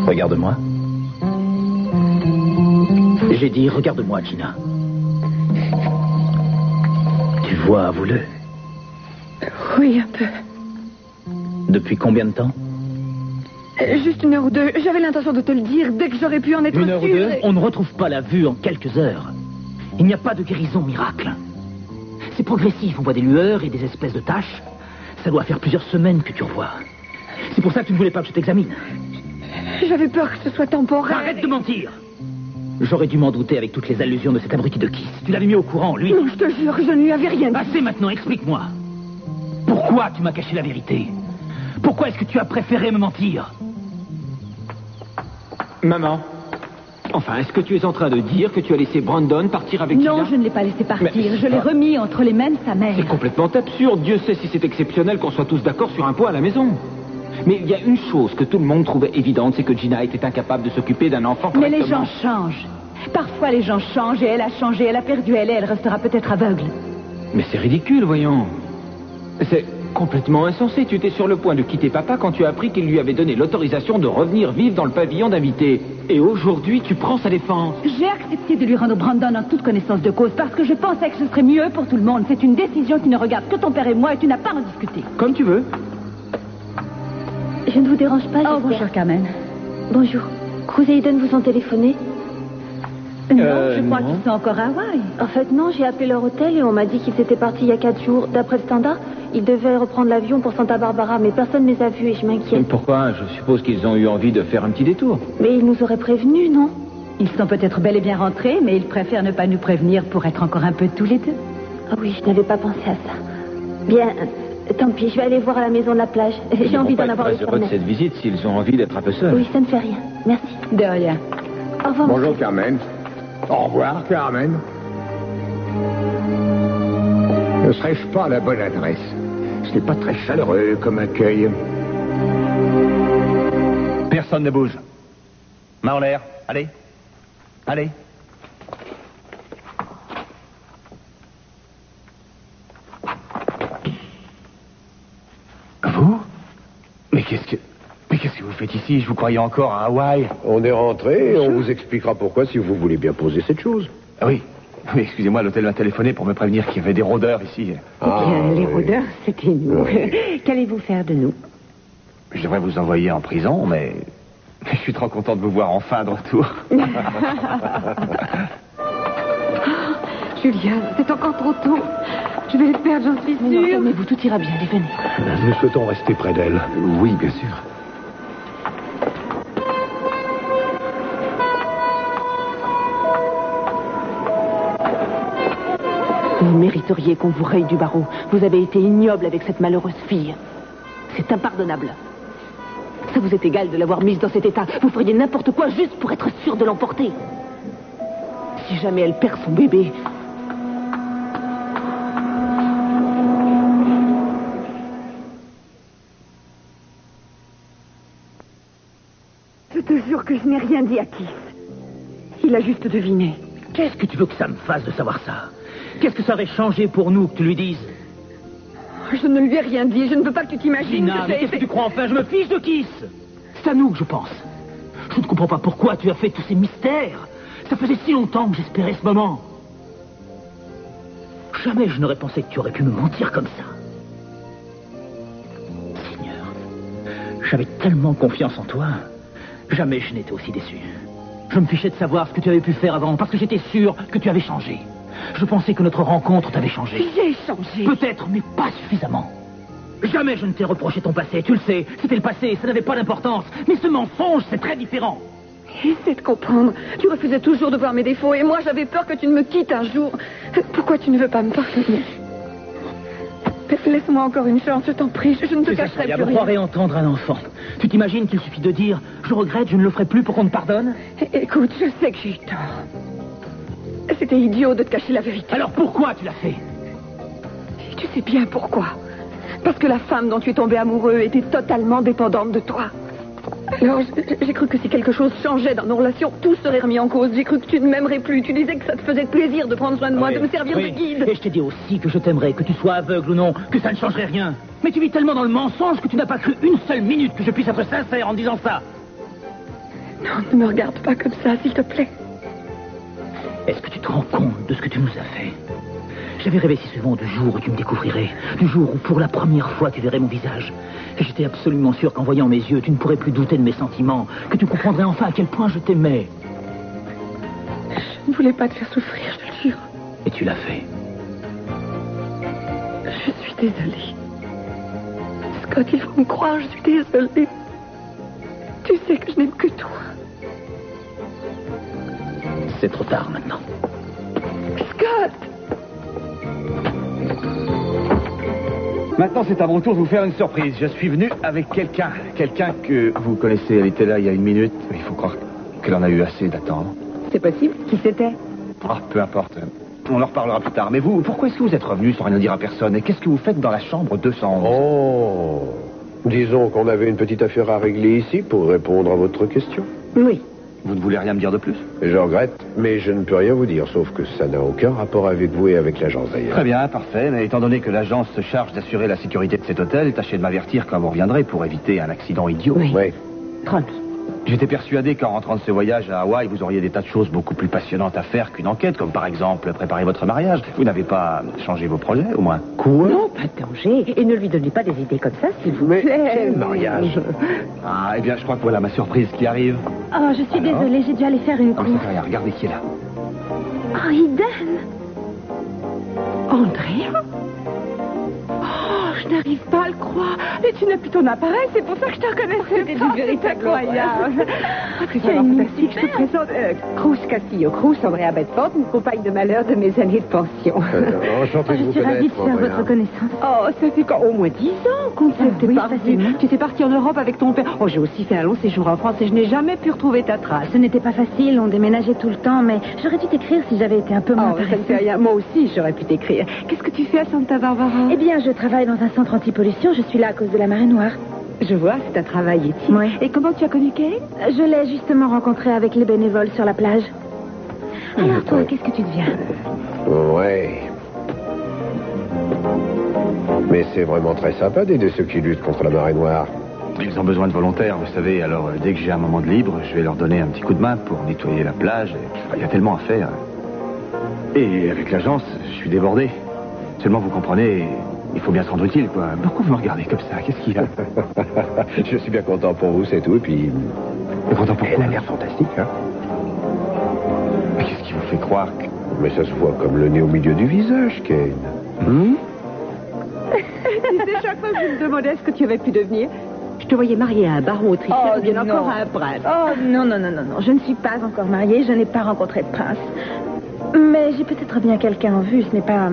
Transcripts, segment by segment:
Regarde-moi. J'ai dit, regarde-moi, Gina. Tu vois Vouleux? Oui, un peu. Depuis combien de temps? Juste 1 heure ou 2. J'avais l'intention de te le dire dès que j'aurais pu en être sûre. 1 heure ou 2? On ne retrouve pas la vue en quelques heures. Il n'y a pas de guérison miracle. C'est progressif. On voit des lueurs et des espèces de taches. Ça doit faire plusieurs semaines que tu revois. C'est pour ça que tu ne voulais pas que je t'examine. J'avais peur que ce soit temporaire. Arrête de mentir! J'aurais dû m'en douter avec toutes les allusions de cet abruti de Kiss. Tu l'avais mis au courant, lui. Non, je te jure, je ne lui avais rien dit. Assez maintenant, explique-moi. Pourquoi tu m'as caché la vérité? Pourquoi est-ce que tu as préféré me mentir? Maman, enfin, est-ce que tu es en train de dire que tu as laissé Brandon partir avec Gina? Non, je ne l'ai pas laissé partir. Mais- Je l'ai remis entre les mains de sa mère. C'est complètement absurde. Dieu sait si c'est exceptionnel qu'on soit tous d'accord sur un point à la maison. Mais il y a une chose que tout le monde trouvait évidente, c'est que Gina était incapable de s'occuper d'un enfant Mais correctement. les gens changent. Parfois, les gens changent et elle a changé. Elle a perdu, elle restera peut-être aveugle. Mais c'est ridicule, voyons. C'est complètement insensé. Tu étais sur le point de quitter papa quand tu as appris qu'il lui avait donné l'autorisation de revenir vivre dans le pavillon d'invités. Et aujourd'hui, tu prends sa défense. J'ai accepté de lui rendre Brandon en toute connaissance de cause parce que je pensais que ce serait mieux pour tout le monde. C'est une décision qui ne regarde que ton père et moi et tu n'as pas à en discuter. Comme tu veux. Je ne vous dérange pas, Oh, j'espère. bonjour, Carmen. Bonjour. Cruz et Eden vous ont téléphoné? Non, je crois non. qu'ils sont encore à Hawaï. En fait, non, j'ai appelé leur hôtel et on m'a dit qu'ils étaient partis il y a 4 jours. D'après le standard, ils devaient reprendre l'avion pour Santa Barbara, mais personne ne les a vus et je m'inquiète. Pourquoi? Je suppose qu'ils ont eu envie de faire un petit détour. Mais ils nous auraient prévenus, non? Ils sont peut-être bel et bien rentrés, mais ils préfèrent ne pas nous prévenir pour être encore un peu tous les deux. Ah oui, je n'avais pas pensé à ça. Bien, tant pis, je vais aller voir à la maison de la plage. J'ai envie d'en avoir le Ils vont pas être très heureux de carnet. cette visite s'ils ont envie d'être un peu seuls. Oui, ça ne fait rien. Merci. De rien. Au revoir. Bonjour, Carmen. Au revoir, Carmen. Ne serais-je pas à la bonne adresse? Ce n'est pas très chaleureux comme accueil. Personne ne bouge. Main en l'air. Allez. Allez. Vous? Mais qu'est-ce que vous faites ici? Je vous croyais encore à Hawaï. On est rentré et on vous expliquera pourquoi si vous voulez bien poser cette chose. Ah oui. Oui, excusez-moi, l'hôtel m'a téléphoné pour me prévenir qu'il y avait des rôdeurs ici. Les rôdeurs, c'était nous. Oui. Qu'allez-vous faire de nous? Je devrais vous envoyer en prison, mais je suis trop content de vous voir enfin de retour. Julien, c'est encore trop tôt. Je vais les perdre, j'en suis Non, sûre. calmez-vous, tout ira bien, allez, venez. Nous souhaitons rester près d'elle. Oui, bien sûr. Vous mériteriez qu'on vous raye du barreau. Vous avez été ignoble avec cette malheureuse fille. C'est impardonnable. Ça vous est égal de l'avoir mise dans cet état. Vous feriez n'importe quoi juste pour être sûr de l'emporter. Si jamais elle perd son bébé... Je te jure que je n'ai rien dit à Kiss. Il a juste deviné. Qu'est-ce que tu veux que ça me fasse de savoir ça? Qu'est-ce que ça aurait changé pour nous que tu lui dises? Je ne lui ai rien dit. Je ne veux pas que tu t'imagines. Gina, mais qu'est-ce que tu crois enfin? Je me fiche de Kiss. C'est à nous que je pense. Je ne comprends pas pourquoi tu as fait tous ces mystères. Ça faisait si longtemps que j'espérais ce moment. Jamais je n'aurais pensé que tu aurais pu me mentir comme ça. Seigneur, j'avais tellement confiance en toi. Jamais je n'étais aussi déçu. Je me fichais de savoir ce que tu avais pu faire avant, parce que j'étais sûr que tu avais changé. Je pensais que notre rencontre t'avait changé. J'ai changé. Peut-être, mais pas suffisamment. Jamais je ne t'ai reproché ton passé, tu le sais. C'était le passé, ça n'avait pas d'importance. Mais ce mensonge, c'est très différent. Essaie de comprendre. Tu refusais toujours de voir mes défauts et moi j'avais peur que tu ne me quittes un jour. Pourquoi tu ne veux pas me pardonner? Laisse-moi encore une chance, je t'en prie. Je ne te C'est cacherai plus incroyable, rien. croire et entendre un enfant. Tu t'imagines qu'il suffit de dire « je regrette, je ne le ferai plus pour qu'on te pardonne » Écoute, je sais que j'ai eu tort. C'était idiot de te cacher la vérité. Alors pourquoi tu l'as fait? Et tu sais bien pourquoi. Parce que la femme dont tu es tombé amoureux était totalement dépendante de toi. Alors, j'ai cru que si quelque chose changeait dans nos relations, tout serait remis en cause. J'ai cru que tu ne m'aimerais plus. Tu disais que ça te faisait plaisir de prendre soin de moi, de me servir de guide. Et je t'ai dit aussi que je t'aimerais, que tu sois aveugle ou non, que ça ne changerait rien. Mais tu vis tellement dans le mensonge que tu n'as pas cru une seule minute que je puisse être sincère en disant ça. Non, ne me regarde pas comme ça, s'il te plaît. Est-ce que tu te rends compte de ce que tu nous as fait? J'avais rêvé si souvent du jour où tu me découvrirais, du jour où pour la première fois tu verrais mon visage. Et j'étais absolument sûr qu'en voyant mes yeux, tu ne pourrais plus douter de mes sentiments, que tu comprendrais enfin à quel point je t'aimais. Je ne voulais pas te faire souffrir, je te le jure. Et tu l'as fait. Je suis désolée. Scott, il faut me croire, je suis désolée. Tu sais que je n'aime que toi. C'est trop tard maintenant. Scott! Maintenant, c'est à mon tour de vous faire une surprise. Je suis venu avec quelqu'un que vous connaissez. Elle était là il y a 1 minute. Il faut croire qu'elle en a eu assez d'attendre. C'est possible? Qui c'était? Ah, peu importe. On en reparlera plus tard. Mais vous, pourquoi est-ce que vous êtes revenu sans rien dire à personne? Et qu'est-ce que vous faites dans la chambre 211? Oh, disons qu'on avait une petite affaire à régler ici pour répondre à votre question. Oui. Vous ne voulez rien me dire de plus? Je regrette, mais je ne peux rien vous dire, sauf que ça n'a aucun rapport avec vous et avec l'agence d'ailleurs. Très bien, parfait. Mais étant donné que l'agence se charge d'assurer la sécurité de cet hôtel, tâchez de m'avertir quand vous reviendrez pour éviter un accident idiot. Oui. Oui. Promis. J'étais persuadé qu'en rentrant de ce voyage à Hawaï, vous auriez des tas de choses beaucoup plus passionnantes à faire qu'une enquête, comme par exemple préparer votre mariage. Vous n'avez pas changé vos projets, au moins? Quoi? Non, pas de danger. Et ne lui donnez pas des idées comme ça, s'il vous plaît. Quel mariage? Ah, eh bien, je crois que voilà ma surprise qui arrive. Oh, je suis désolée, j'ai dû aller faire une Ah, mais course. ça fait rien, regardez qui est là. Oh, Eden! Andrea? Oh, je n'arrive pas à le croire. Et tu n'as plus ton appareil, c'est pour ça que je te reconnaissais. C'était du véritable incroyable. C'est vraiment fantastique. Je te présente Cruz Castillo. Cruz, Andrea Bedford, une compagne de malheur de mes années de pension. Enchanté de Je vous suis ravie de connaître, faire Andrea. votre connaissance. Oh, ça fait au moins 10 ans qu'on s'était oui, parti. facilement. Tu étais parti en Europe avec ton père. Oh, j'ai aussi fait un long séjour en France et je n'ai jamais pu retrouver ta trace. Ce n'était pas facile, on déménageait tout le temps, mais j'aurais dû t'écrire si j'avais été un peu moins Oh, ça ne fait paresseuse. rien. Moi aussi, j'aurais pu t'écrire. Qu'est-ce que tu fais à Santa Barbara? Eh bien, je travaille dans un centre anti-pollution, je suis là à cause de la marée noire. Je vois, c'est un travail utile. Oui. Et comment tu as connu Kate? Je l'ai justement rencontré avec les bénévoles sur la plage. Alors toi, Ouais. qu'est-ce que tu deviens? Ouais. Mais c'est vraiment très sympa d'aider ceux qui luttent contre la marée noire. Ils ont besoin de volontaires, vous savez. Alors, dès que j'ai un moment de libre, je vais leur donner un petit coup de main pour nettoyer la plage. Et, il y a tellement à faire. Et avec l'agence, je suis débordé. Seulement, vous comprenez, il faut bien se rendre utile, quoi. Pourquoi vous me regardez comme ça? Qu'est-ce qu'il y a? Je suis bien content pour vous, c'est tout. Et puis, Et pourtant, pourquoi? elle a l'air fantastique, hein. Mais qu'est-ce qui vous fait croire que... Mais ça se voit comme le nez au milieu du visage, Kane. Tu sais, chaque fois que je me demandais ce que tu avais pu devenir, je te voyais mariée à un baron autrichien Oh, ou bien non. encore à un prince. Oh, non, non, non, non, non. Je ne suis pas encore mariée, je n'ai pas rencontré de prince. Mais j'ai peut-être bien quelqu'un en vue, ce n'est pas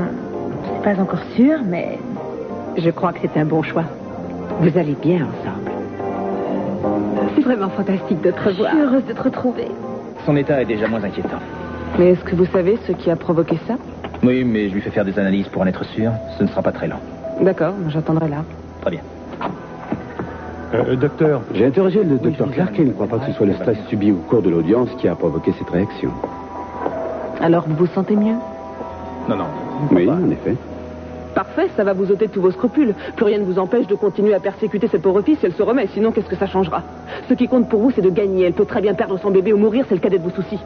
encore sûr, mais... Je crois que c'est un bon choix. Vous allez bien ensemble. C'est vraiment fantastique de te Je revoir. suis heureuse de te retrouver. Son état est déjà moins inquiétant. Mais est-ce que vous savez ce qui a provoqué ça? Oui, mais je lui fais faire des analyses pour en être sûr. Ce ne sera pas très lent. D'accord, j'attendrai là. Très bien. Docteur, j'ai interrogé le docteur Clark et il ne croit pas que ce soit le stress subi au cours de l'audience qui a provoqué cette réaction. Alors, vous vous sentez mieux? Non, non. Oui, en effet. Parfait, ça va vous ôter tous vos scrupules. Plus rien ne vous empêche de continuer à persécuter cette pauvre fille si elle se remet. Sinon, qu'est-ce que ça changera? Ce qui compte pour vous, c'est de gagner. Elle peut très bien perdre son bébé ou mourir, c'est le cadet de vos soucis.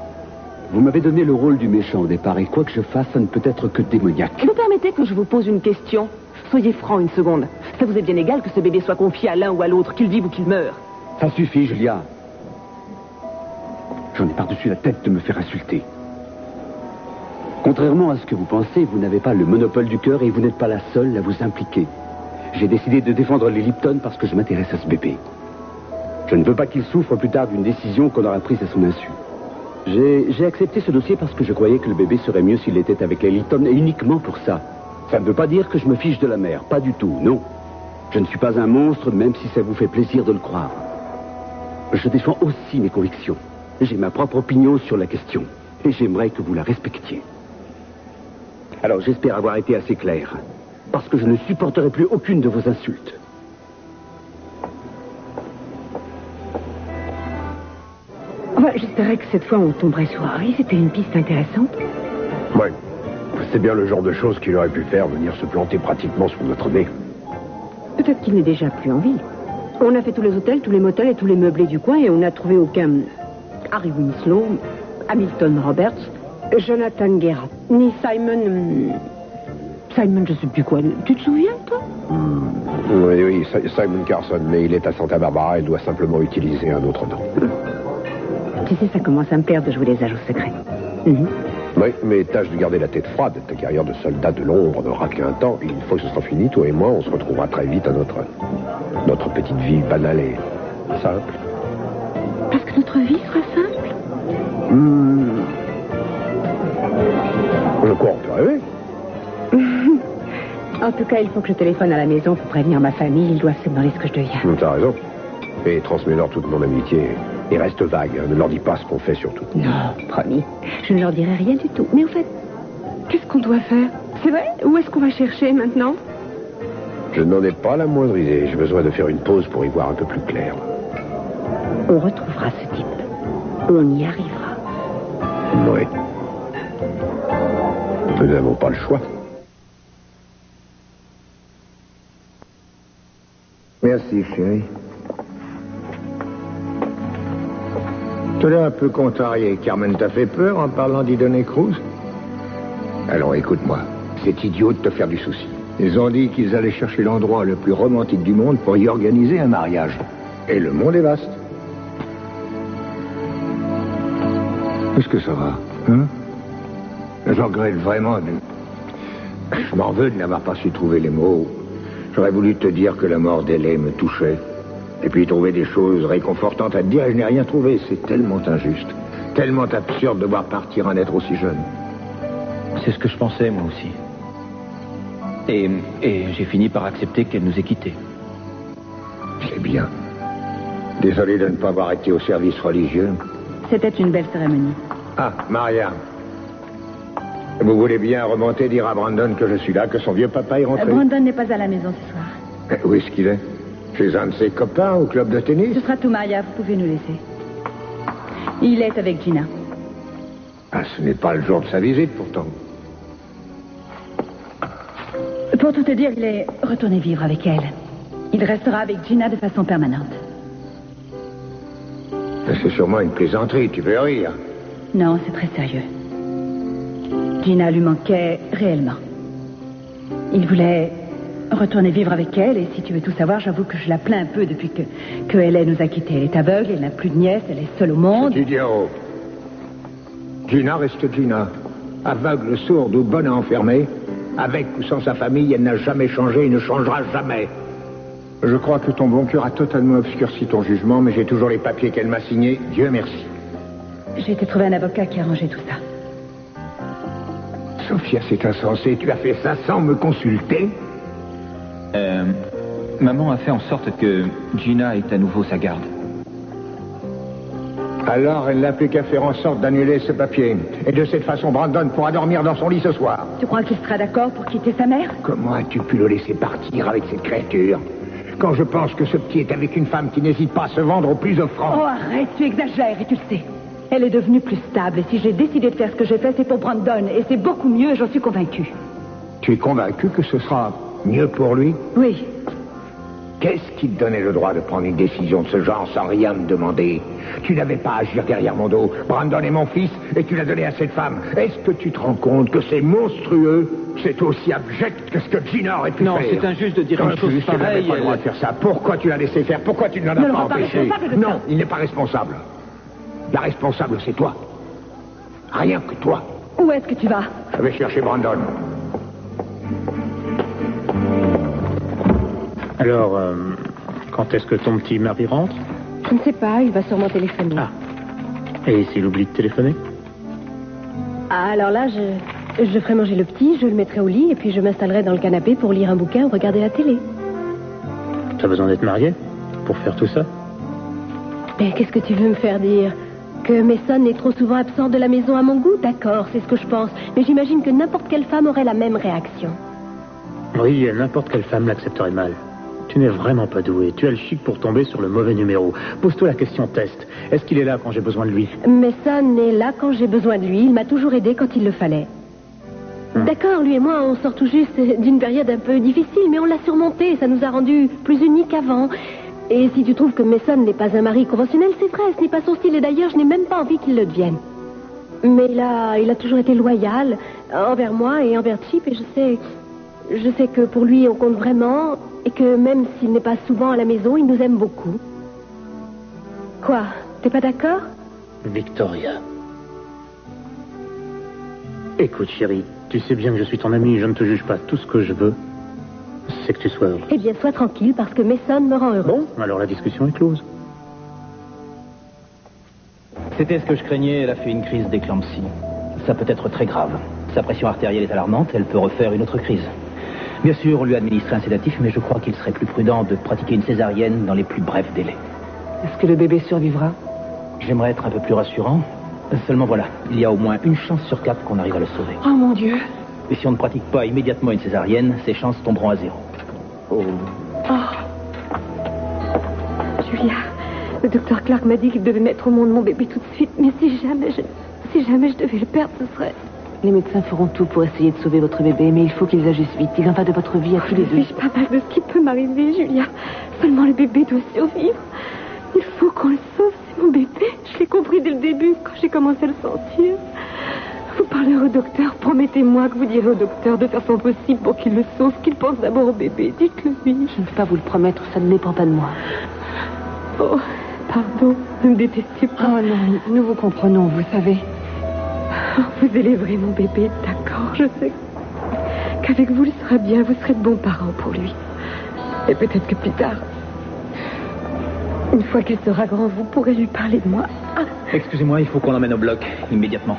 Vous m'avez donné le rôle du méchant au départ et quoi que je fasse, ça ne peut être que démoniaque. Vous permettez que je vous pose une question? Soyez franc une seconde. Ça vous est bien égal que ce bébé soit confié à l'un ou à l'autre, qu'il vive ou qu'il meure? Ça suffit, Julia. J'en ai par-dessus la tête de me faire insulter. Contrairement à ce que vous pensez, vous n'avez pas le monopole du cœur et vous n'êtes pas la seule à vous impliquer. J'ai décidé de défendre les Lipton parce que je m'intéresse à ce bébé. Je ne veux pas qu'il souffre plus tard d'une décision qu'on aura prise à son insu. J'ai accepté ce dossier parce que je croyais que le bébé serait mieux s'il était avec les Lipton et uniquement pour ça. Ça ne veut pas dire que je me fiche de la mère, pas du tout, non. Je ne suis pas un monstre, même si ça vous fait plaisir de le croire. Je défends aussi mes convictions. J'ai ma propre opinion sur la question et j'aimerais que vous la respectiez. Alors j'espère avoir été assez clair, parce que je ne supporterai plus aucune de vos insultes. Enfin, j'espérais que cette fois on tomberait sur Harry, c'était une piste intéressante. Ouais. C'est bien le genre de choses qu'il aurait pu faire, venir se planter pratiquement sous notre nez. Peut-être qu'il n'est déjà plus en vie. On a fait tous les hôtels, tous les motels et tous les meublés du coin et on n'a trouvé aucun Harry Winslow, Hamilton Roberts, Jonathan Guerra, ni Simon... Simon, je sais plus quoi. Tu te souviens, toi? Oui, Simon Carson, mais il est à Santa Barbara, il doit simplement utiliser un autre nom. Tu sais, ça commence à me perdre de jouer les agents secrets. Oui, mais tâche de garder la tête froide. Ta carrière de soldat de l'ombre n'aura qu'un temps, et une fois que ce sera fini, toi et moi, on se retrouvera très vite à notre petite vie banale et simple. Parce que notre vie sera simple? De quoi on peut rêver? En tout cas, il faut que je téléphone à la maison pour prévenir ma famille. Ils doivent se demander ce que je deviens. T'as raison. Et transmets-leur toute mon amitié. Et reste vague, hein. Ne leur dis pas ce qu'on fait, surtout. Non, promis. Je ne leur dirai rien du tout. Mais en fait, qu'est-ce qu'on doit faire? C'est vrai? Où est-ce qu'on va chercher maintenant? Je n'en ai pas la moindre idée. J'ai besoin de faire une pause pour y voir un peu plus clair. On retrouvera ce type. On y arrivera. Oui. Nous n'avons pas le choix. Merci, chérie. Tu l'as un peu contrarié. Carmen t'a fait peur en parlant d'Idone Cruz? Alors écoute-moi. C'est idiot de te faire du souci. Ils ont dit qu'ils allaient chercher l'endroit le plus romantique du monde pour y organiser un mariage. Et le monde est vaste. Est-ce que ça va, hein? Je regrette vraiment. Je m'en veux de n'avoir pas su trouver les mots. J'aurais voulu te dire que la mort d'Ellie me touchait. Et puis trouver des choses réconfortantes à te dire, et je n'ai rien trouvé. C'est tellement injuste. Tellement absurde de voir partir un être aussi jeune. C'est ce que je pensais, moi aussi. Et j'ai fini par accepter qu'elle nous ait quittés. C'est bien. Désolé de ne pas avoir été au service religieux. C'était une belle cérémonie. Ah, Maria. Vous voulez bien remonter dire à Brandon que je suis là, que son vieux papa est rentré? Brandon n'est pas à la maison ce soir. Où est-ce qu'il est? Chez un de ses copains au club de tennis? Ce sera tout, Maria, vous pouvez nous laisser. Il est avec Gina. Ah, ce n'est pas le jour de sa visite, pourtant. Pour tout te dire, il est retourné vivre avec elle. Il restera avec Gina de façon permanente. C'est sûrement une plaisanterie, tu veux rire? Non, c'est très sérieux. Gina lui manquait réellement. Il voulait retourner vivre avec elle, et si tu veux tout savoir, j'avoue que je la plains un peu depuis que Hélène nous a quittés. Elle est aveugle, elle n'a plus de nièce, elle est seule au monde. C'est idiot. Gina reste Gina. Aveugle, sourde ou bonne à enfermer, avec ou sans sa famille, elle n'a jamais changé et ne changera jamais. Je crois que ton bon cœur a totalement obscurci ton jugement, mais j'ai toujours les papiers qu'elle m'a signés. Dieu merci. J'ai été trouver un avocat qui a arrangé tout ça. Sophia, c'est insensé. Tu as fait ça sans me consulter? Maman a fait en sorte que Gina ait à nouveau sa garde. Alors, elle n'a plus qu'à faire en sorte d'annuler ce papier. Et de cette façon, Brandon pourra dormir dans son lit ce soir. Tu crois qu'il sera d'accord pour quitter sa mère? Comment as-tu pu le laisser partir avec cette créature? Quand je pense que ce petit est avec une femme qui n'hésite pas à se vendre au plus offrant. Oh, arrête, tu exagères et tu le sais. Elle est devenue plus stable, et si j'ai décidé de faire ce que j'ai fait, c'est pour Brandon, et c'est beaucoup mieux, j'en suis convaincue. Tu es convaincu que ce sera mieux pour lui? Oui. Qu'est-ce qui te donnait le droit de prendre une décision de ce genre sans rien me demander? Tu n'avais pas à agir derrière mon dos. Brandon est mon fils, et tu l'as donné à cette femme. Est-ce que tu te rends compte que c'est monstrueux? C'est aussi abject que ce que Gina aurait pu faire. Non, c'est injuste de dire une chose pareille. Tu n'avais pas le droit de faire ça. Pourquoi tu l'as laissé faire? Pourquoi tu ne l'en as pas empêché? Non, il n'est pas responsable. La responsable, c'est toi. Rien que toi. Où est-ce que tu vas? Je vais chercher Brandon. Alors, quand est-ce que ton petit mari rentre? Je ne sais pas, il va sûrement téléphoner. Ah. Et s'il oublie de téléphoner? Ah, alors là, je ferai manger le petit, je le mettrai au lit, et puis je m'installerai dans le canapé pour lire un bouquin ou regarder la télé. T'as besoin d'être marié pour faire tout ça? Mais qu'est-ce que tu veux me faire dire? Que Mason est trop souvent absent de la maison à mon goût? D'accord, c'est ce que je pense. Mais j'imagine que n'importe quelle femme aurait la même réaction. Oui, n'importe quelle femme l'accepterait mal. Tu n'es vraiment pas doué. Tu as le chic pour tomber sur le mauvais numéro. Pose-toi la question test. Est-ce qu'il est là quand j'ai besoin de lui? Mason est là quand j'ai besoin de lui. Il m'a toujours aidé quand il le fallait. D'accord, lui et moi, on sort tout juste d'une période un peu difficile, mais on l'a surmontée. Ça nous a rendus plus unis qu'avant. Et si tu trouves que Mason n'est pas un mari conventionnel, c'est vrai, ce n'est pas son style. Et d'ailleurs, je n'ai même pas envie qu'il le devienne. Mais il a toujours été loyal envers moi et envers Chip. Et je sais que pour lui, on compte vraiment. Et que même s'il n'est pas souvent à la maison, il nous aime beaucoup. Quoi? T'es pas d'accord? Victoria. Écoute, chérie, tu sais bien que je suis ton ami, je ne te juge pas. Tout ce que je veux, c'est que tu sois heureux. Eh bien, sois tranquille, parce que Mason me rend heureux. Bon, alors la discussion est close. C'était ce que je craignais, elle a fait une crise d'éclampsie. Ça peut être très grave. Sa pression artérielle est alarmante, elle peut refaire une autre crise. Bien sûr, on lui a administré un sédatif, mais je crois qu'il serait plus prudent de pratiquer une césarienne dans les plus brefs délais. Est-ce que le bébé survivra? J'aimerais être un peu plus rassurant. Seulement voilà, il y a au moins une chance sur 4 qu'on arrive à le sauver. Oh mon Dieu. Et si on ne pratique pas immédiatement une césarienne, ses chances tomberont à 0. Oh. Julia, le docteur Clark m'a dit qu'il devait mettre au monde mon bébé tout de suite, mais si jamais je devais le perdre, ce serait... Les médecins feront tout pour essayer de sauver votre bébé, mais il faut qu'ils agissent vite. Il en va de votre vie à tous les deux. Je fiche pas mal de ce qui peut m'arriver, Julia. Seulement le bébé doit survivre. Il faut qu'on le sauve, c'est mon bébé. Je l'ai compris dès le début, quand j'ai commencé à le sentir. Vous parlerez au docteur. Promettez-moi que vous direz au docteur de faire son possible pour qu'il le sauve, qu'il pense d'abord au bébé. Dites-le lui. Je ne peux pas vous le promettre, ça ne dépend pas de moi. Oh, pardon, ne me détestez pas. Oh non, nous vous comprenons, vous savez. Vous élèverez mon bébé, d'accord. Je sais qu'avec vous, il sera bien. Vous serez de bons parents pour lui. Et peut-être que plus tard, une fois qu'il sera grand, vous pourrez lui parler de moi. Excusez-moi, il faut qu'on l'emmène au bloc, immédiatement.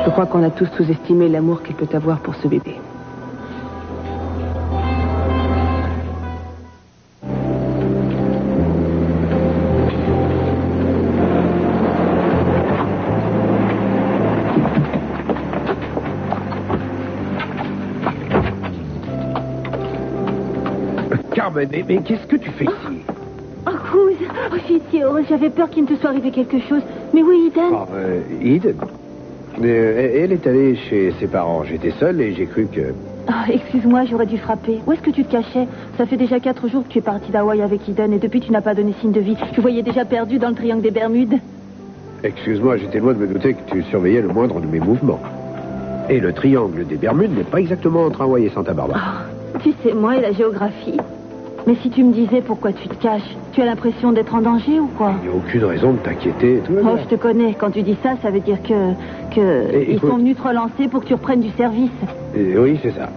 Je crois qu'on a tous sous-estimé l'amour qu'il peut avoir pour ce bébé. Carmen, mais qu'est-ce que tu fais ici? Oh, Cruz, oh, je suis si heureuse. J'avais peur qu'il ne te soit arrivé quelque chose. Mais oui, Eden. Eden? Elle est allée chez ses parents. J'étais seul et j'ai cru que... Oh, excuse-moi, j'aurais dû frapper. Où est-ce que tu te cachais? Ça fait déjà 4 jours que tu es parti d'Hawaï avec Eden et depuis tu n'as pas donné signe de vie. Je voyais déjà perdu dans le triangle des Bermudes. Excuse-moi, j'étais loin de me douter que tu surveillais le moindre de mes mouvements. Et le triangle des Bermudes n'est pas exactement entre Hawaï et Santa Barbara. Oh, tu sais, moi et la géographie. Mais si tu me disais pourquoi tu te caches, tu as l'impression d'être en danger ou quoi? Il n'y a aucune raison de t'inquiéter. Oh, je te connais. Quand tu dis ça, ça veut dire ils sont venus te relancer pour que tu reprennes du service. Oui, c'est ça.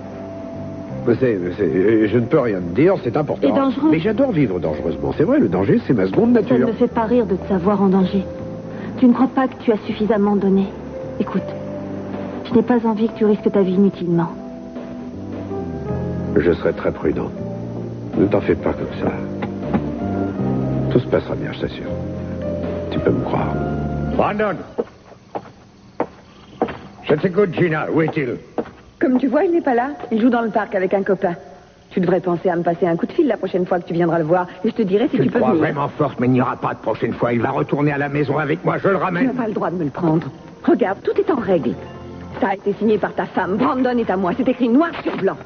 Je ne peux rien te dire, c'est important. Et dangereux. Mais j'adore vivre dangereusement. C'est vrai, le danger, c'est ma seconde nature. Ça ne me fait pas rire de te savoir en danger. Tu ne crois pas que tu as suffisamment donné? Écoute, je n'ai pas envie que tu risques ta vie inutilement. Je serai très prudent. Ne t'en fais pas comme ça. Tout se passera bien, je t'assure. Tu peux me croire. Brandon! Je t'écoute, Gina. Où est-il? Comme tu vois, il n'est pas là. Il joue dans le parc avec un copain. Tu devrais penser à me passer un coup de fil la prochaine fois que tu viendras le voir. Et je te dirai si tu peux crois venir. vraiment forte, mais il n'y aura pas de prochaine fois. Il va retourner à la maison avec moi, je le Tu ramène. n'as pas le droit de me le prendre. Regarde, tout est en règle. Ça a été signé par ta femme. Brandon est à moi. C'est écrit noir sur blanc.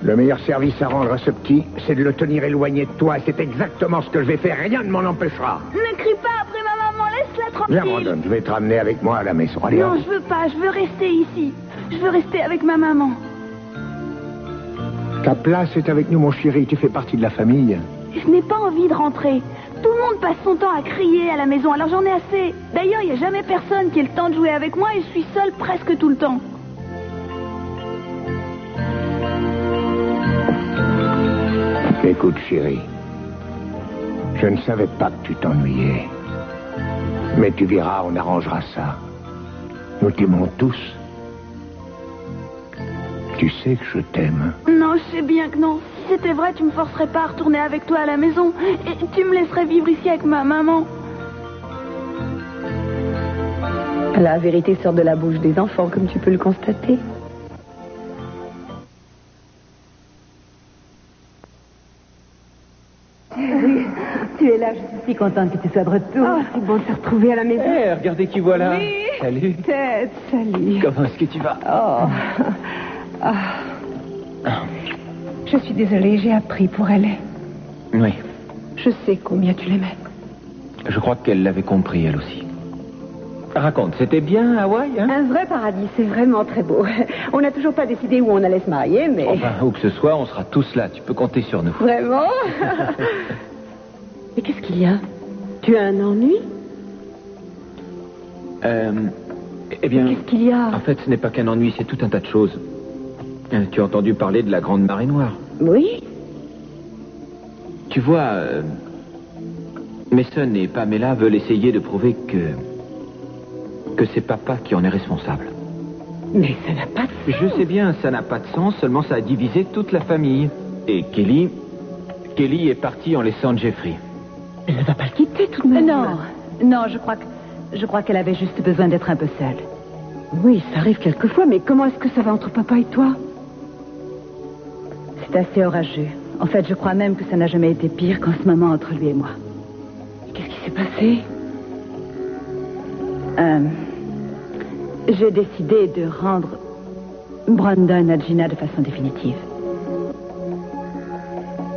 Le meilleur service à rendre à ce petit, c'est de le tenir éloigné de toi. Et c'est exactement ce que je vais faire. Rien ne m'en empêchera. Ne crie pas après ma maman, laisse-la tranquille. Viens, Brandon, je vais te ramener avec moi à la maison. Allez, Non, je veux pas, je veux rester ici. Je veux rester avec ma maman. Ta place est avec nous, mon chéri. Tu fais partie de la famille. Je n'ai pas envie de rentrer. Tout le monde passe son temps à crier à la maison, alors j'en ai assez. D'ailleurs, il n'y a jamais personne qui ait le temps de jouer avec moi et je suis seule presque tout le temps. Écoute, chérie. Je ne savais pas que tu t'ennuyais. Mais tu verras, on arrangera ça. Nous t'aimons tous. Tu sais que je t'aime. Non, je sais bien que non. Si c'était vrai, tu me forcerais pas à retourner avec toi à la maison. Et tu me laisserais vivre ici avec ma maman. La vérité sort de la bouche des enfants, comme tu peux le constater. Tu es là, je suis si contente que tu sois de retour. Oh, c'est bon de se retrouver à la maison. Hé, regardez qui voilà. Oui. Salut. Ted, salut. Comment est-ce que tu vas? Je suis désolée, j'ai appris pour elle. Oui. Je sais combien tu l'aimais. Je crois qu'elle l'avait compris, elle aussi. Raconte, c'était bien Hawaï, hein? Un vrai paradis, c'est vraiment très beau. On n'a toujours pas décidé où on allait se marier, mais... Enfin, où que ce soit, on sera tous là. Tu peux compter sur nous. Vraiment? Mais qu'est-ce qu'il y a? Tu as un ennui? Eh bien... Qu'est-ce qu'il y a? En fait, ce n'est pas qu'un ennui, c'est tout un tas de choses. Tu as entendu parler de la Grande Marée Noire? Oui. Tu vois, Mason et Pamela veulent essayer de prouver que c'est papa qui en est responsable. Mais ça n'a pas de sens. Je sais bien, ça n'a pas de sens, seulement ça a divisé toute la famille. Et Kelly est partie en laissant Jeffrey. Elle ne va pas le quitter tout de même. Non, je crois qu'elle avait juste besoin d'être un peu seule. Oui, ça arrive quelquefois, mais comment est-ce que ça va entre papa et toi? C'est assez orageux. En fait, je crois même que ça n'a jamais été pire qu'en ce moment entre lui et moi. Qu'est-ce qui s'est passé? J'ai décidé de rendre Brandon à Gina de façon définitive.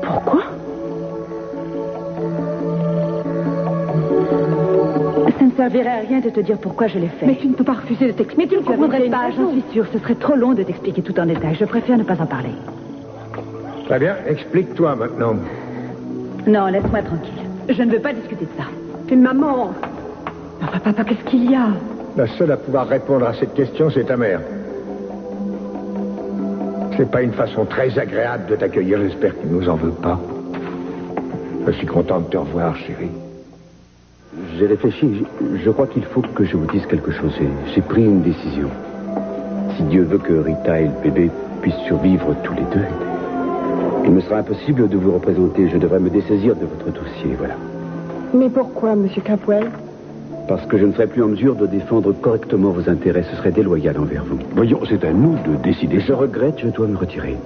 Pourquoi? Ça ne servirait à rien de te dire pourquoi je l'ai fait. Mais tu ne peux pas refuser de t'expliquer. Mais tu ne comprendrais pas, j'en suis sûre. Ce serait trop long de t'expliquer tout en détail. Je préfère ne pas en parler. Très bien, explique-toi maintenant. Non, laisse-moi tranquille. Je ne veux pas discuter de ça. Mais maman... Enfin, papa, qu'est-ce qu'il y a? La seule à pouvoir répondre à cette question, c'est ta mère. C'est pas une façon très agréable de t'accueillir, j'espère qu'il nous en veut pas. Je suis content de te revoir, chérie. J'ai réfléchi. Je crois qu'il faut que je vous dise quelque chose. J'ai pris une décision. Si Dieu veut que Rita et le bébé puissent survivre tous les deux, il me sera impossible de vous représenter. Je devrais me dessaisir de votre dossier, voilà. Mais pourquoi, monsieur Capwell? Parce que je ne serai plus en mesure de défendre correctement vos intérêts. Ce serait déloyal envers vous. Voyons, c'est à nous de décider. Je regrette, je dois me retirer.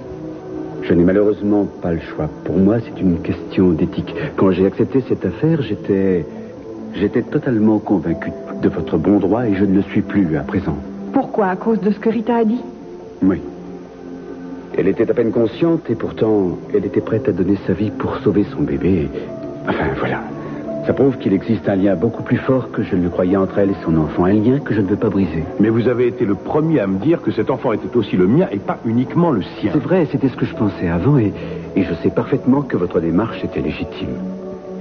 Je n'ai malheureusement pas le choix. Pour moi, c'est une question d'éthique. Quand j'ai accepté cette affaire, j'étais totalement convaincu de votre bon droit et je ne le suis plus à présent. Pourquoi? À cause de ce que Rita a dit? Oui. Elle était à peine consciente et pourtant, elle était prête à donner sa vie pour sauver son bébé. Enfin, voilà. Ça prouve qu'il existe un lien beaucoup plus fort que je ne le croyais entre elle et son enfant. Un lien que je ne veux pas briser. Mais vous avez été le premier à me dire que cet enfant était aussi le mien et pas uniquement le sien. C'est vrai, c'était ce que je pensais avant et je sais parfaitement que votre démarche était légitime.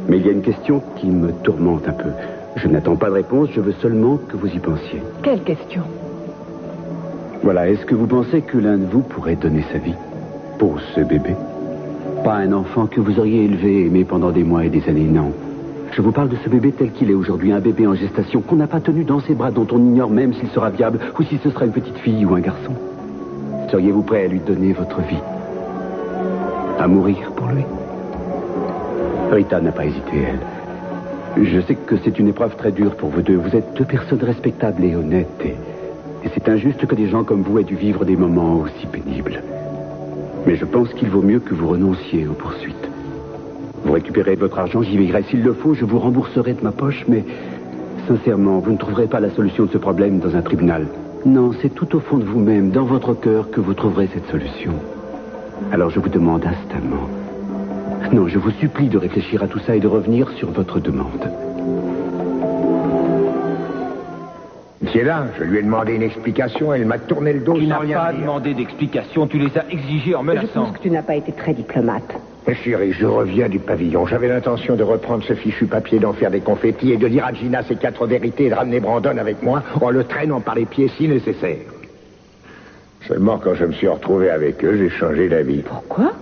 Mais il y a une question qui me tourmente un peu. Je n'attends pas de réponse, je veux seulement que vous y pensiez. Quelle question? Voilà, est-ce que vous pensez que l'un de vous pourrait donner sa vie pour ce bébé? Pas un enfant que vous auriez élevé et aimé pendant des mois et des années, non. Je vous parle de ce bébé tel qu'il est aujourd'hui, un bébé en gestation qu'on n'a pas tenu dans ses bras, dont on ignore même s'il sera viable ou si ce sera une petite fille ou un garçon. Seriez-vous prêt à lui donner votre vie? À mourir pour lui? Rita n'a pas hésité, elle. Je sais que c'est une épreuve très dure pour vous deux. Vous êtes deux personnes respectables et honnêtes et c'est injuste que des gens comme vous aient dû vivre des moments aussi pénibles. Mais je pense qu'il vaut mieux que vous renonciez aux poursuites. Vous récupérez votre argent, j'y veillerai. S'il le faut, je vous rembourserai de ma poche, mais sincèrement, vous ne trouverez pas la solution de ce problème dans un tribunal. Non, c'est tout au fond de vous-même, dans votre cœur, que vous trouverez cette solution. Alors je vous demande instamment. Non, je vous supplie de réfléchir à tout ça et de revenir sur votre demande. C'est là, je lui ai demandé une explication, elle m'a tourné le dos Tu sans n'as rien pas dire. demandé d'explications, tu les as exigées en Je menaçant. pense que tu n'as pas été très diplomate. Mais chérie, je reviens du pavillon. J'avais l'intention de reprendre ce fichu papier, d'en faire des confettis et de dire à Gina ces 4 vérités et de ramener Brandon avec moi en le traînant par les pieds si nécessaire. Seulement, quand je me suis retrouvé avec eux, j'ai changé d'avis. Pourquoi?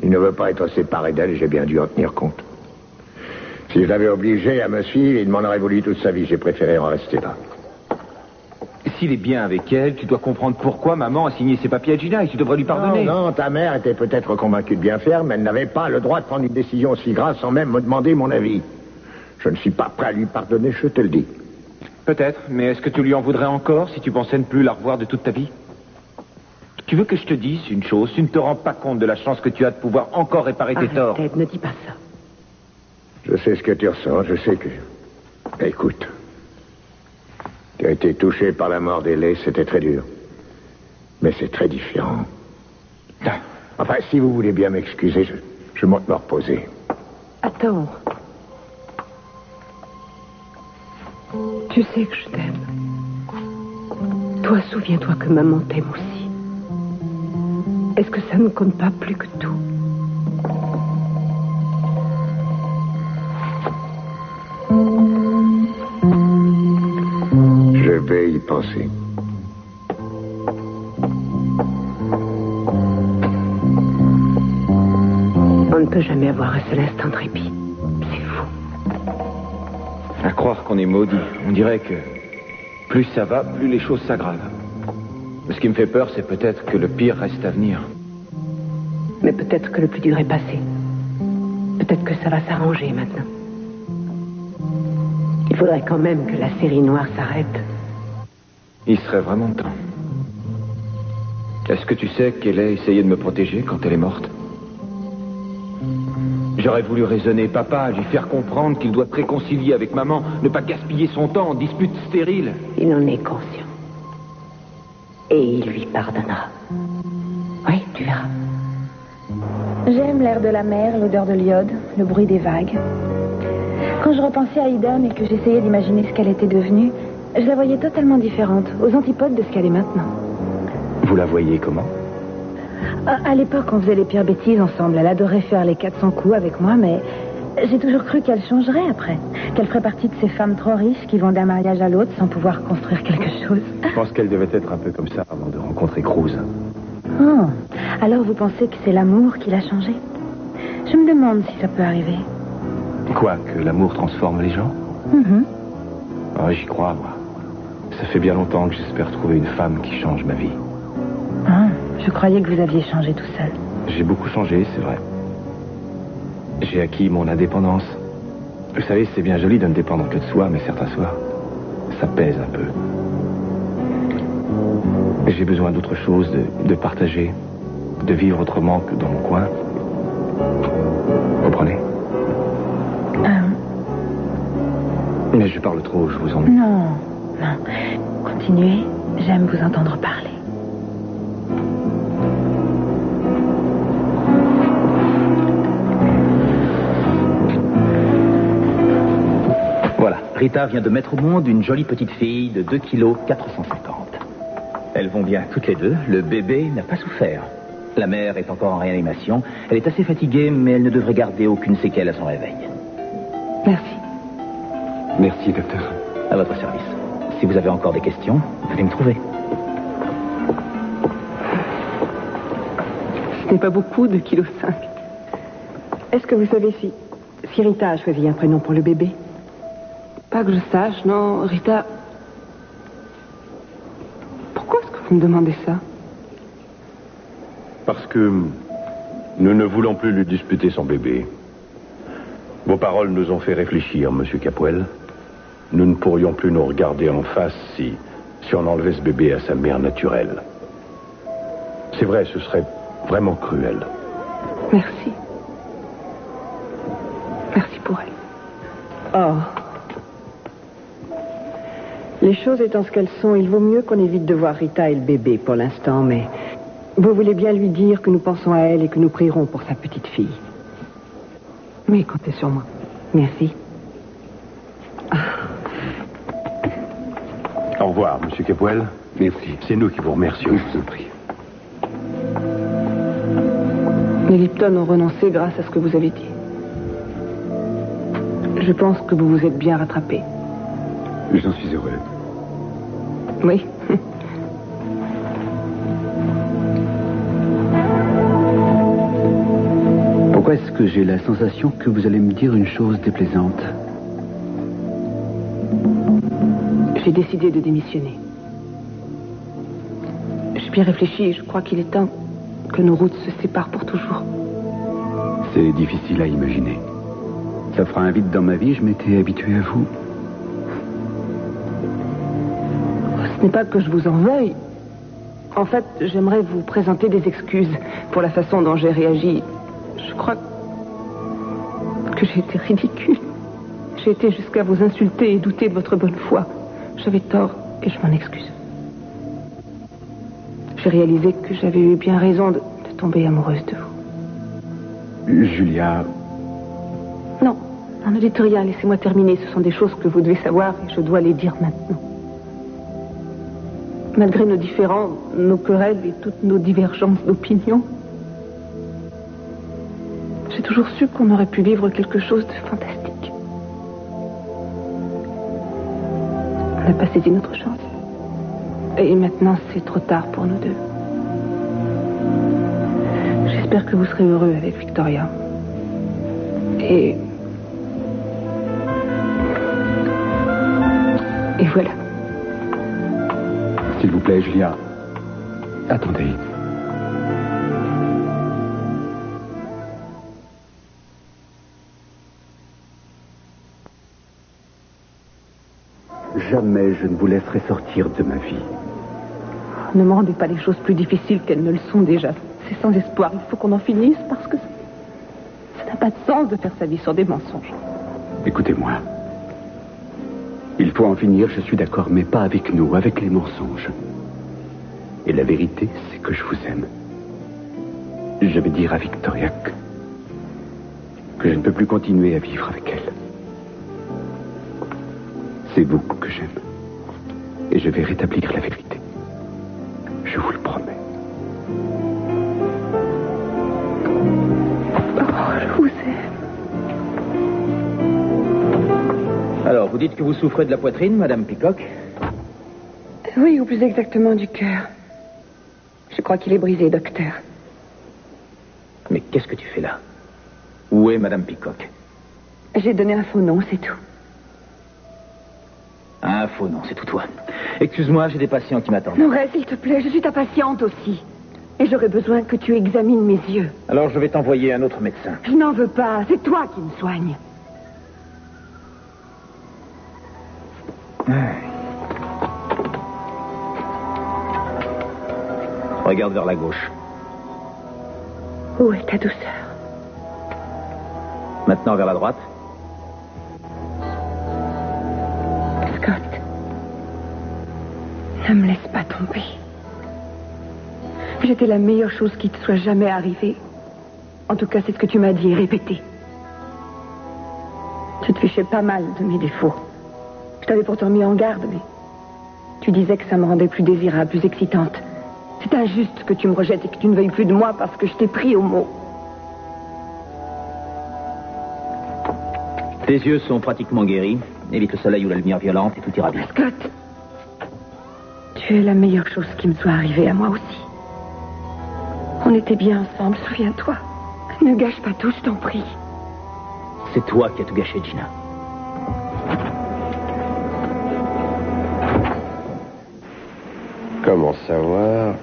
Il ne veut pas être séparé d'elle et j'ai bien dû en tenir compte. Si je l'avais obligé à me suivre, il m'en aurait voulu toute sa vie. J'ai préféré en rester là. S'il est bien avec elle, tu dois comprendre pourquoi maman a signé ses papiers à Gina et tu devrais lui pardonner. Non, ta mère était peut-être convaincue de bien faire, mais elle n'avait pas le droit de prendre une décision aussi grave sans même me demander mon avis. Je ne suis pas prêt à lui pardonner, je te le dis. Peut-être, mais est-ce que tu lui en voudrais encore si tu pensais ne plus la revoir de toute ta vie? Tu veux que je te dise une chose? Tu ne te rends pas compte de la chance que tu as de pouvoir encore réparer tes torts. Ted, ne dis pas ça. Je sais ce que tu ressens, je sais que... Écoute. Tu as été touché par la mort d'Ellie, c'était très dur. Mais c'est très différent. Enfin, si vous voulez bien m'excuser, je monte me reposer. Attends. Tu sais que je t'aime. Toi, souviens-toi que maman t'aime aussi. Est-ce que ça ne compte pas plus que tout? Je vais y penser. On ne peut jamais avoir un seul instant de répit. C'est fou. À croire qu'on est maudit. On dirait que plus ça va, plus les choses s'aggravent. Ce qui me fait peur, c'est peut-être que le pire reste à venir. Mais peut-être que le plus dur est passé. Peut-être que ça va s'arranger maintenant. Il faudrait quand même que la série noire s'arrête. Il serait vraiment temps. Est-ce que tu sais qu'elle a essayé de me protéger quand elle est morte? J'aurais voulu raisonner papa, lui faire comprendre qu'il doit se réconcilier avec maman, ne pas gaspiller son temps en disputes stériles. Il en est conscient. Et il lui pardonnera. Oui, tu verras. J'aime l'air de la mer, l'odeur de l'iode, le bruit des vagues. Quand je repensais à Idam et que j'essayais d'imaginer ce qu'elle était devenue, je la voyais totalement différente, aux antipodes de ce qu'elle est maintenant. Vous la voyez comment? À l'époque, on faisait les pires bêtises ensemble. Elle adorait faire les 400 coups avec moi, mais j'ai toujours cru qu'elle changerait après. Qu'elle ferait partie de ces femmes trop riches qui vont d'un mariage à l'autre sans pouvoir construire quelque chose. Je pense qu'elle devait être un peu comme ça avant de rencontrer Cruz. Oh, alors vous pensez que c'est l'amour qui l'a changée? Je me demande si ça peut arriver. Quoi, que l'amour transforme les gens? Oh, j'y crois, moi. Ça fait bien longtemps que j'espère trouver une femme qui change ma vie. Ah, je croyais que vous aviez changé tout seul. J'ai beaucoup changé, c'est vrai. J'ai acquis mon indépendance. Vous savez, c'est bien joli de ne dépendre que de soi, mais certains soirs, ça pèse un peu. J'ai besoin d'autre chose, de partager, de vivre autrement que dans mon coin. Comprenez? Mais je parle trop, je vous ennuie. Non. Continuez, j'aime vous entendre parler. Voilà, Rita vient de mettre au monde une jolie petite fille de 2 kg 450. Elles vont bien toutes les deux, le bébé n'a pas souffert. La mère est encore en réanimation, elle est assez fatiguée, mais elle ne devrait garder aucune séquelle à son réveil. Merci. Merci, docteur. À votre service. Si vous avez encore des questions, venez me trouver. Ce n'est pas beaucoup, 2,5 kg. Est-ce que vous savez si Rita a choisi un prénom pour le bébé? Pas que je sache, non, Rita... Pourquoi est-ce que vous me demandez ça? Parce que nous ne voulons plus lui disputer son bébé. Vos paroles nous ont fait réfléchir, Monsieur Capwell. Nous ne pourrions plus nous regarder en face si on enlevait ce bébé à sa mère naturelle. C'est vrai, ce serait vraiment cruel. Merci. Merci pour elle. Oh. Les choses étant ce qu'elles sont, il vaut mieux qu'on évite de voir Rita et le bébé pour l'instant, mais vous voulez bien lui dire que nous pensons à elle et que nous prierons pour sa petite fille. Mais comptez sur moi. Merci. Au revoir, Monsieur Capwell. Merci. C'est nous qui vous remercions. Je vous en prie. Les Lipton ont renoncé grâce à ce que vous avez dit. Je pense que vous vous êtes bien rattrapé. J'en suis heureux. Oui. Pourquoi est-ce que j'ai la sensation que vous allez me dire une chose déplaisante? J'ai décidé de démissionner. J'ai bien réfléchi et je crois qu'il est temps que nos routes se séparent pour toujours. C'est difficile à imaginer. Ça fera un vide dans ma vie, je m'étais habitué à vous. Ce n'est pas que je vous en veuille. En fait, j'aimerais vous présenter des excuses pour la façon dont j'ai réagi. Je crois que j'ai été ridicule. J'ai été jusqu'à vous insulter et douter de votre bonne foi. J'avais tort et je m'en excuse. J'ai réalisé que j'avais eu bien raison de tomber amoureuse de vous. Julia... Non, ne dites rien, laissez-moi terminer. Ce sont des choses que vous devez savoir et je dois les dire maintenant. Malgré nos différends, nos querelles et toutes nos divergences d'opinion, j'ai toujours su qu'on aurait pu vivre quelque chose de fantastique. On n'a pas saisi notre chance. Et maintenant, c'est trop tard pour nous deux. J'espère que vous serez heureux avec Victoria. Et voilà. S'il vous plaît, Julia. Attendez. Jamais je ne vous laisserai sortir de ma vie. Ne me rendez pas les choses plus difficiles qu'elles ne le sont déjà. C'est sans espoir. Il faut qu'on en finisse parce que ça n'a pas de sens de faire sa vie sur des mensonges. Écoutez-moi. Il faut en finir, je suis d'accord, mais pas avec nous, avec les mensonges. Et la vérité, c'est que je vous aime. Je vais dire à Victoria que je ne peux plus continuer à vivre avec elle. C'est vous que j'aime. Et je vais rétablir la vérité. Je vous le promets. Oh, je vous aime. Alors, vous dites que vous souffrez de la poitrine, Madame Peacock? Oui, ou plus exactement du cœur. Je crois qu'il est brisé, docteur. Mais qu'est-ce que tu fais là? Où est Madame Peacock? J'ai donné un faux nom, c'est tout. Un faux nom, c'est tout toi. Excuse-moi, j'ai des patients qui m'attendent. Mouret, s'il te plaît, je suis ta patiente aussi. Et j'aurais besoin que tu examines mes yeux. Alors je vais t'envoyer un autre médecin. Je n'en veux pas, c'est toi qui me soignes. Regarde vers la gauche. Où est ta douceur? Maintenant vers la droite. Scott, ne me laisse pas tomber. J'étais la meilleure chose qui te soit jamais arrivée. En tout cas, c'est ce que tu m'as dit et répété. Tu te fichais pas mal de mes défauts. Je t'avais pourtant mis en garde, mais tu disais que ça me rendait plus désirable, plus excitante. C'est injuste que tu me rejettes et que tu ne veuilles plus de moi parce que je t'ai pris au mot. Tes yeux sont pratiquement guéris. Évite le soleil ou la lumière violente et tout ira bien. Scott, tu es la meilleure chose qui me soit arrivée à moi aussi. On était bien ensemble, souviens-toi. Ne gâche pas tout, je t'en prie. C'est toi qui as tout gâché, Gina. Comment savoir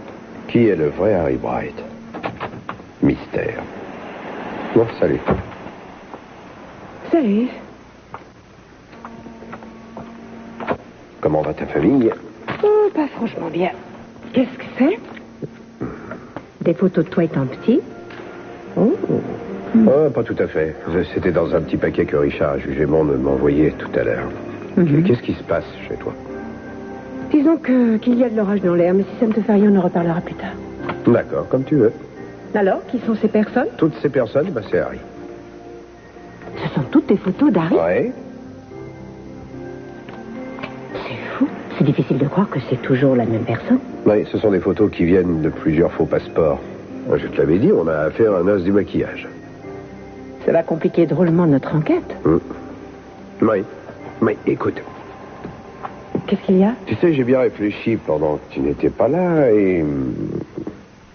qui est le vrai Harry Bright? Mystère. Bon, salut. Salut. Comment va ta famille? Oh, pas franchement bien. Qu'est-ce que c'est? Des photos de toi étant petit? Oh. Oh, pas tout à fait. C'était dans un petit paquet que Richard a jugé bon de m'envoyer tout à l'heure. Qu'est-ce qui se passe chez toi? Disons qu'il y a de l'orage dans l'air, mais si ça ne te fait rien, on en reparlera plus tard. D'accord, comme tu veux. Alors, qui sont ces personnes? Toutes ces personnes, c'est Harry. Ce sont toutes des photos d'Harry? Ouais. C'est fou. C'est difficile de croire que c'est toujours la même personne. Oui, ce sont des photos qui viennent de plusieurs faux passeports. Je te l'avais dit, on a affaire à un as du maquillage. Ça va compliquer drôlement notre enquête. Oui. Mais écoute. Qu'est-ce qu'il y a? Tu sais, j'ai bien réfléchi pendant que tu n'étais pas là et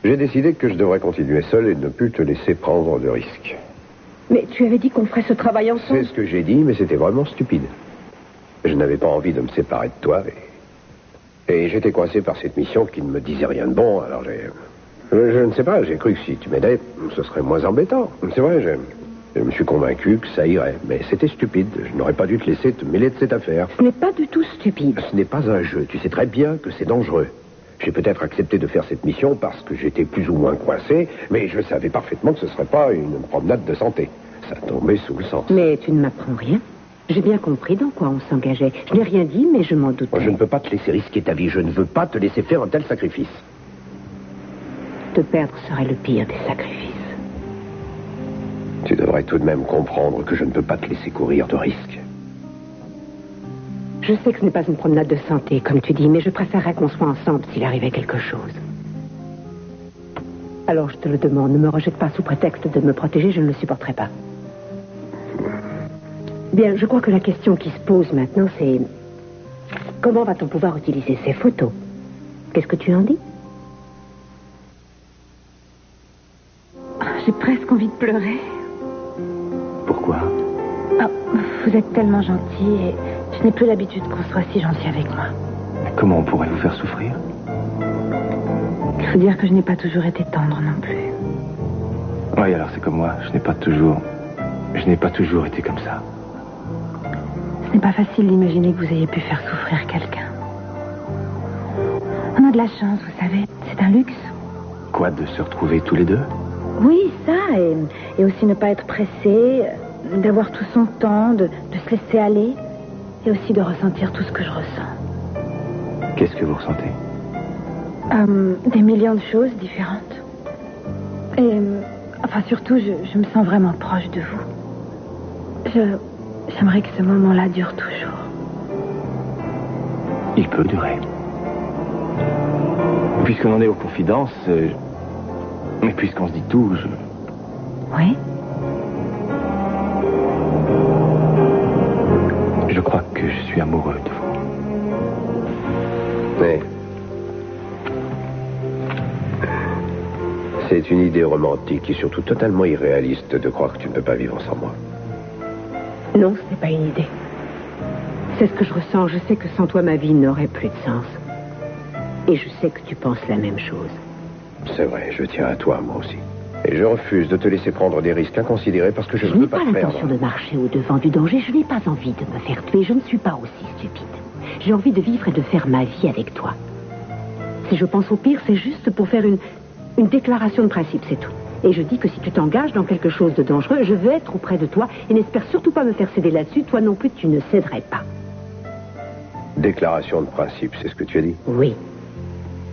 j'ai décidé que je devrais continuer seul et ne plus te laisser prendre de risques. Mais tu avais dit qu'on ferait ce travail ensemble. C'est ce que j'ai dit, mais c'était vraiment stupide. Je n'avais pas envie de me séparer de toi et j'étais coincé par cette mission qui ne me disait rien de bon, alors je ne sais pas, j'ai cru que si tu m'aidais, ce serait moins embêtant. C'est vrai, Je me suis convaincu que ça irait. Mais c'était stupide. Je n'aurais pas dû te laisser te mêler de cette affaire. Ce n'est pas du tout stupide. Ce n'est pas un jeu. Tu sais très bien que c'est dangereux. J'ai peut-être accepté de faire cette mission parce que j'étais plus ou moins coincé, mais je savais parfaitement que ce ne serait pas une promenade de santé. Ça tombait sous le sens. Mais tu ne m'apprends rien. J'ai bien compris dans quoi on s'engageait. Je n'ai rien dit, mais je m'en doutais. Moi, je ne peux pas te laisser risquer ta vie. Je ne veux pas te laisser faire un tel sacrifice. Te perdre serait le pire des sacrifices. Tu devrais tout de même comprendre que je ne peux pas te laisser courir de risques. Je sais que ce n'est pas une promenade de santé, comme tu dis, mais je préférerais qu'on soit ensemble s'il arrivait quelque chose. Alors je te le demande, ne me rejette pas sous prétexte de me protéger, je ne le supporterai pas. Bien, je crois que la question qui se pose maintenant, c'est... Comment va-t-on pouvoir utiliser ces photos? Qu'est-ce que tu en dis? J'ai presque envie de pleurer. Pourquoi? Oh, vous êtes tellement gentil et je n'ai plus l'habitude qu'on soit si gentil avec moi. Mais comment on pourrait vous faire souffrir? Il faut dire que je n'ai pas toujours été tendre non plus. Oui, alors c'est comme moi. Je n'ai pas toujours été comme ça. Ce n'est pas facile d'imaginer que vous ayez pu faire souffrir quelqu'un. On a de la chance, vous savez. C'est un luxe. Quoi, de se retrouver tous les deux? Oui, ça, et aussi ne pas être pressé, d'avoir tout son temps, de se laisser aller, et aussi de ressentir tout ce que je ressens. Qu'est-ce que vous ressentez? Des millions de choses différentes. Et, enfin, surtout, je me sens vraiment proche de vous. J'aimerais que ce moment-là dure toujours. Il peut durer. Puisqu'on en est aux confidences, mais puisqu'on se dit tout, Oui? Je crois que je suis amoureux de vous. Mais... c'est une idée romantique et surtout totalement irréaliste de croire que tu ne peux pas vivre sans moi. Non, ce n'est pas une idée. C'est ce que je ressens. Je sais que sans toi, ma vie n'aurait plus de sens. Et je sais que tu penses la même chose. C'est vrai, je tiens à toi, moi aussi. Et je refuse de te laisser prendre des risques inconsidérés parce que je ne veux pas te perdre. Je n'ai pas l'intention de marcher au-devant du danger. Je n'ai pas envie de me faire tuer. Je ne suis pas aussi stupide. J'ai envie de vivre et de faire ma vie avec toi. Si je pense au pire, c'est juste pour faire une déclaration de principe, c'est tout. Et je dis que si tu t'engages dans quelque chose de dangereux, je veux être auprès de toi et n'espère surtout pas me faire céder là-dessus. Toi non plus, tu ne céderais pas. Déclaration de principe, c'est ce que tu as dit? Oui.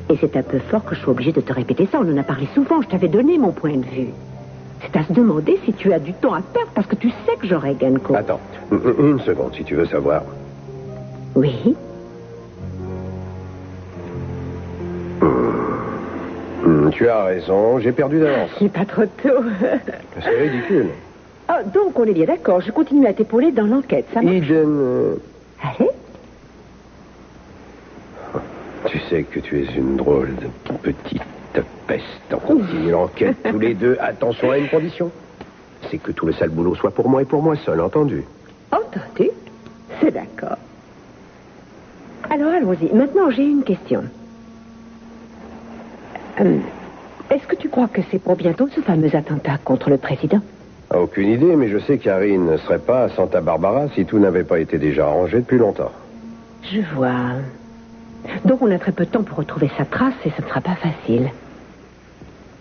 Et c'est un peu fort que je sois obligée de te répéter ça. On en a parlé souvent, je t'avais donné mon point de vue. C'est à se demander si tu as du temps à perdre parce que tu sais que j'aurai gain de cause. Attends, une seconde, si tu veux savoir. Oui. Tu as raison, j'ai perdu d'avance. C'est pas trop tôt. C'est ridicule. Oh, donc on est bien d'accord, je continue à t'épauler dans l'enquête, ça marche? Eden... Allez. Tu sais que tu es une drôle de petite peste. On continue l'enquête tous les deux. Attention à une condition. C'est que tout le sale boulot soit pour moi et pour moi seul, entendu? Entendu. C'est d'accord. Alors allons-y. Maintenant, j'ai une question. Est-ce que tu crois que c'est pour bientôt ce fameux attentat contre le président? Aucune idée, mais je sais qu'Harry ne serait pas à Santa Barbara si tout n'avait pas été déjà arrangé depuis longtemps. Je vois. Donc on a très peu de temps pour retrouver sa trace et ce ne sera pas facile.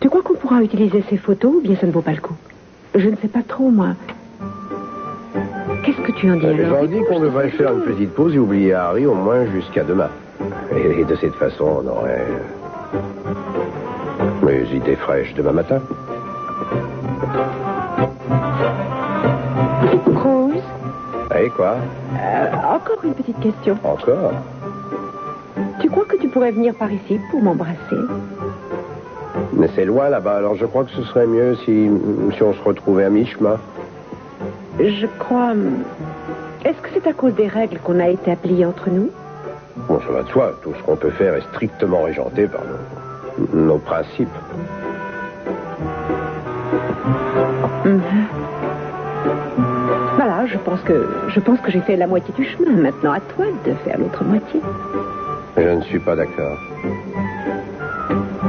Tu crois qu'on pourra utiliser ces photos ou bien ça ne vaut pas le coup? Je ne sais pas trop, moi. Qu'est-ce que tu en dis alors? J'en dis qu'on devrait faire une petite pause et oublier Harry au moins jusqu'à demain. Et de cette façon, on aurait... les idées fraîches demain matin. Rose? Et quoi? Encore une petite question. Encore? Tu crois que tu pourrais venir par ici pour m'embrasser? Mais c'est loin là-bas, alors je crois que ce serait mieux si on se retrouvait à mi-chemin. Je crois... Est-ce que c'est à cause des règles qu'on a établies entre nous? Bon, ça va de soi. Tout ce qu'on peut faire est strictement régenté par nos principes. Voilà, je pense que j'ai fait la moitié du chemin. Maintenant, à toi de faire l'autre moitié. Je ne suis pas d'accord.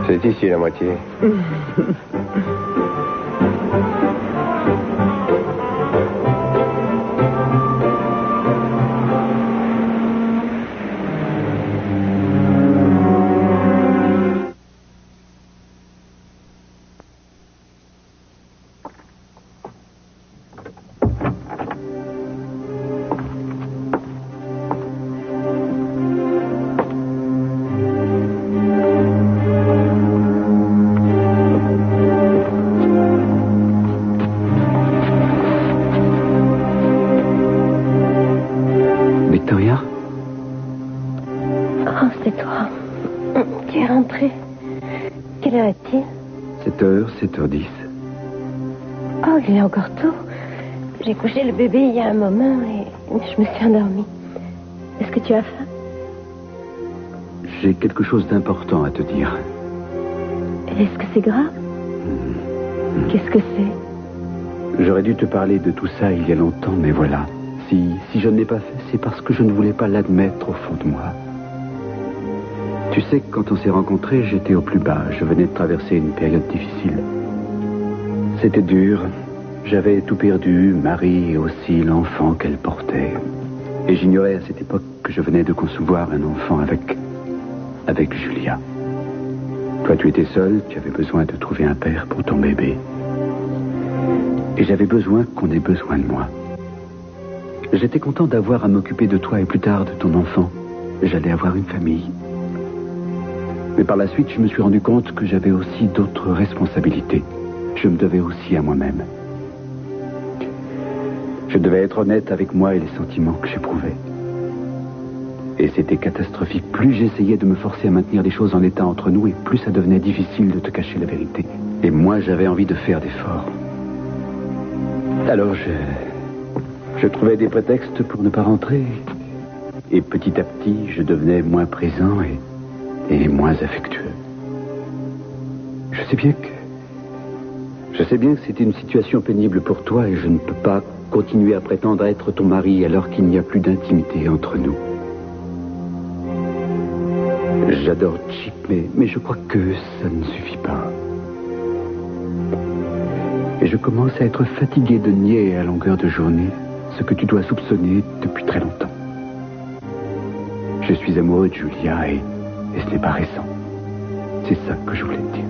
C'est ici la moitié. Quelle heure est-il? 7h, 7h10. Oh, il est encore tôt. J'ai couché le bébé il y a un moment et je me suis endormie. Est-ce que tu as faim? J'ai quelque chose d'important à te dire. Est-ce que c'est grave? Qu'est-ce que c'est? J'aurais dû te parler de tout ça il y a longtemps, mais voilà. Si je ne l'ai pas fait, c'est parce que je ne voulais pas l'admettre au fond de moi. Tu sais que quand on s'est rencontrés, j'étais au plus bas. Je venais de traverser une période difficile. C'était dur. J'avais tout perdu, Marie et aussi l'enfant qu'elle portait. Et j'ignorais à cette époque que je venais de concevoir un enfant avec Julia. Toi, tu étais seule, tu avais besoin de trouver un père pour ton bébé. Et j'avais besoin qu'on ait besoin de moi. J'étais content d'avoir à m'occuper de toi et plus tard de ton enfant. J'allais avoir une famille. Mais par la suite, je me suis rendu compte que j'avais aussi d'autres responsabilités. Je me devais aussi à moi-même. Je devais être honnête avec moi et les sentiments que j'éprouvais. Et c'était catastrophique. Plus j'essayais de me forcer à maintenir les choses en état entre nous, et plus ça devenait difficile de te cacher la vérité. Et moi, j'avais envie de faire d'efforts. Alors je trouvais des prétextes pour ne pas rentrer. Et petit à petit, je devenais moins présent et moins affectueux. Je sais bien que c'était une situation pénible pour toi et je ne peux pas continuer à prétendre être ton mari alors qu'il n'y a plus d'intimité entre nous. J'adore Chip, mais je crois que ça ne suffit pas. Et je commence à être fatigué de nier à longueur de journée ce que tu dois soupçonner depuis très longtemps. Je suis amoureux de Julia et ce n'est pas récent. C'est ça que je voulais te dire.